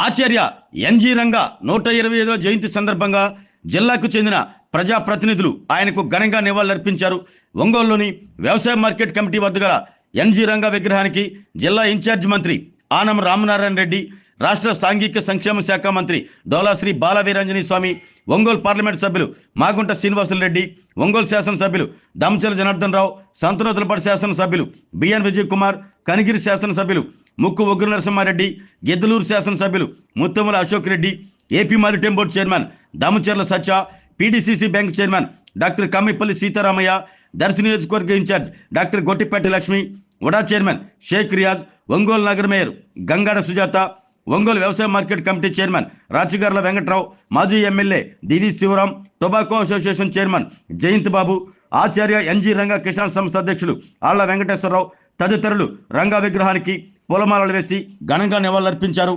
ఆచార్య N G Ranga 125వ జయంతి సందర్భంగా జిల్లాకు చెందిన ప్రజాప్రతినిధులు ఆయనకు ఘనంగా నివాళులర్పించారు. ఒంగోలులోని వ్యవసాయ మార్కెట్ కమిటీ వద్ద గల ఎన్జి రంగా విగ్రహానికి జిల్లా ఇన్ఛార్జ్ మంత్రి ఆనం రామనారాయణ రెడ్డి, రాష్ట్ర సాంఘిక సంక్షేమ శాఖ మంత్రి డోలాశ్రీ బాలవీరాంజనేయ స్వామి, ఒంగోలు పార్లమెంట్ సభ్యులు మాగుంట శ్రీనివాసులు రెడ్డి, ఒంగోలు శాసనసభ్యులు దామచల జనార్దన్ రావు, సంతనూతలపాటి శాసనసభ్యులు బిఎన్ విజయ్ కుమార్, కనిగిరి శాసనసభ్యులు ముక్కు ఉగ్ర నరసింహారెడ్డి, గిద్దలూరు శాసనసభ్యులు Muthumula Ashok Reddy, AP maritime board chairman Damacharla Satya, PDCC bank chairman doctor Kammipalli Seetharamaiah, Darsi నియోజకవర్గ ఇన్ఛార్జ్ డాక్టర్ గొట్టిపేట లక్ష్మి, వడా చైర్మన్ షేక్ రియాజ్, ఒంగోలు నగర మేయర్ గంగాడ సుజాత, ఒంగోలు వ్యవసాయ market committee chairman Rachagarla Venkatrao, మాజీ MLA D V Sivaram, tobacco association chairman Jayanth Babu, Acharya N G Ranga Kisan సంస్థ అధ్యక్షులు ఆళ్ల వెంకటేశ్వరరావు తదితరులు రంగా విగ్రహానికి పూలమాలలు వేసి ఘనంగా నివాళులర్పించారు.